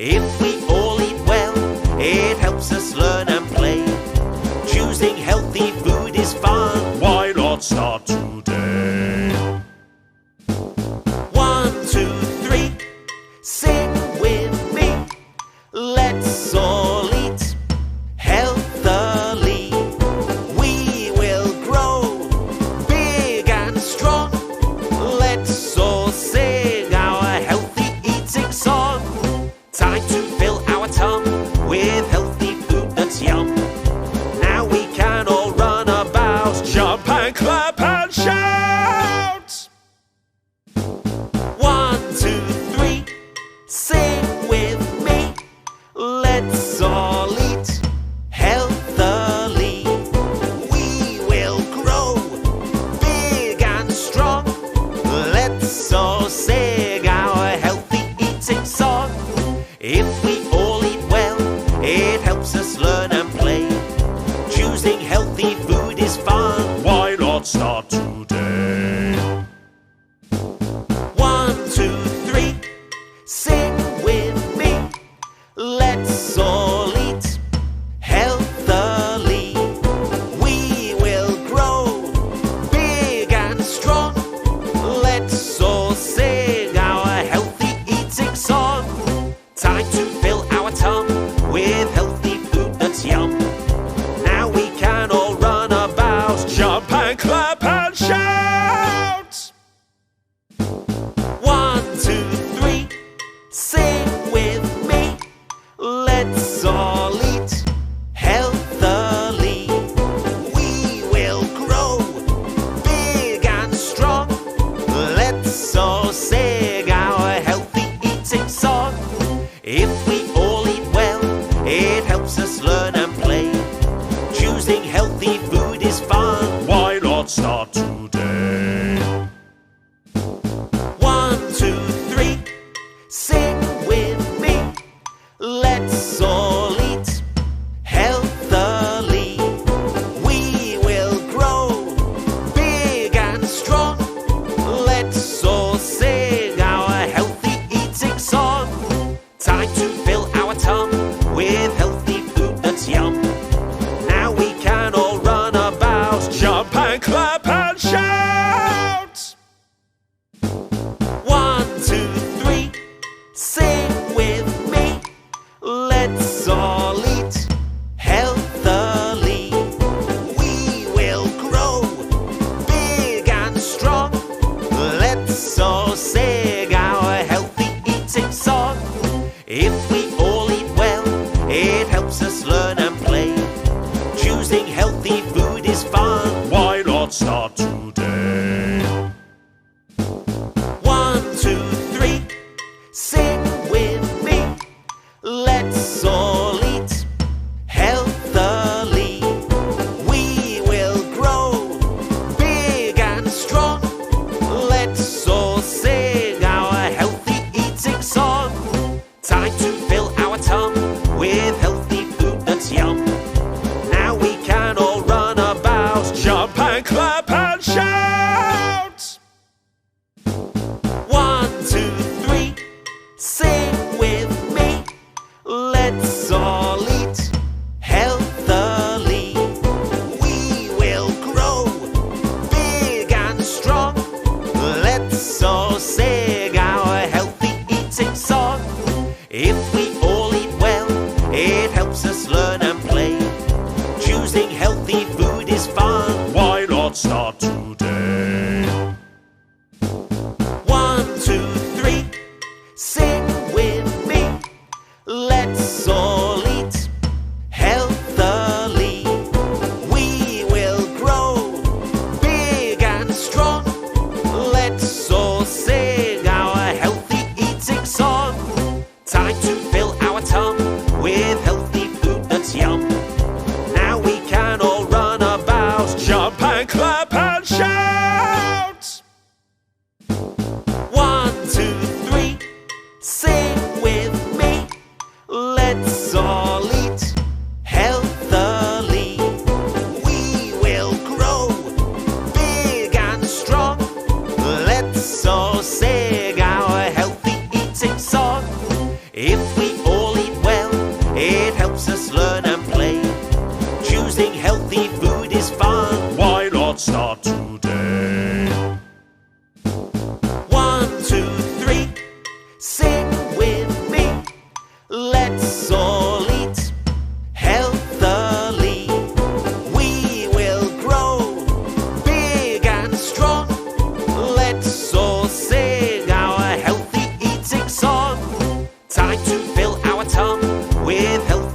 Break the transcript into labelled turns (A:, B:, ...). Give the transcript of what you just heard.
A: If we all eat well, it helps us learn and play. Choosing healthy food is fun. Why not start today? 1, 2, 3, sing with me. Let's all eat healthily. We will grow big and strong. Let's all sing our healthy eating song. Time to fill our tongue with healthy food that's yum. Now we can all run about, jump and clap and shout. 1, 2, 3, sing with me. Let's all eat healthily. We will grow big and strong. Let's all sing our healthy eating song. If we all eat well, it helps us learn and play. Choosing healthy food is fun. Why not start today? 1, 2, 3, sing with me. Let's all eat healthily. We will grow big and strong. Let's all sing our healthy eating song. Time to fill our tongue with healthy food that's yum. Now we can all run about, jump and clap and shout. 1, 2, 3, sing with me. Let's all eat healthily. We will grow big and strong. Let's all sing our healthy eating song. If we all eat well, it helps us learn and play. Choosing healthy food is fun. Why not start today? 1, 2, 3, sing with me. Let's all eat healthily. We will grow big and strong. Let's all sing our healthy eating song. Time to fill our tongue with healthy food that's yum. Now we can all run about, jump and clap and shout. 1, 2, 3, sing with me. Let's all eat healthily. We will grow big and strong. Let's all sing our healthy eating song. If we all eat well, it helps us learn and play. Choosing healthy food is fun. Why not start today? 1, 2, 3, sing with me. Let's all eat healthily. We will grow big and strong. Let's all sing our healthy eating song. Time to fill our tongue with healthy food that's yum. Now we can all run about, jump and clap and shout. 1, 2, 3, sing with me. Let's all eat healthily. We will grow big and strong. Let's all sing our healthy eating song. If we all eat well, it helps us learn and play. Choosing healthy food is fun. Why not start today? 1, 2, 3, sing with me. Let's all eat healthily. We will grow big and strong. Let's all sing our healthy eating song. If we all eat well, it helps us learn and play. Choosing healthy food is fun. Why not start today? 1, 2, 3, sing with me. Let's all eat healthily. We will grow big and strong. Let's all sing our healthy eating song. If we all eat well, it helps us learn and play. Choosing healthy food is fun. Why not start today? 1, 2, 3, sing with me. Let's all eat healthily. We will grow big and strong. Let's all sing our healthy eating song. Time to fill our tongue with healthy food that's yum. Now we can all run about, jump and clap and shout. 1, 2, 3, sing with me. Let's all eat healthily. We will grow big and strong. Let's all sing our healthy eating song. If we all top with healthy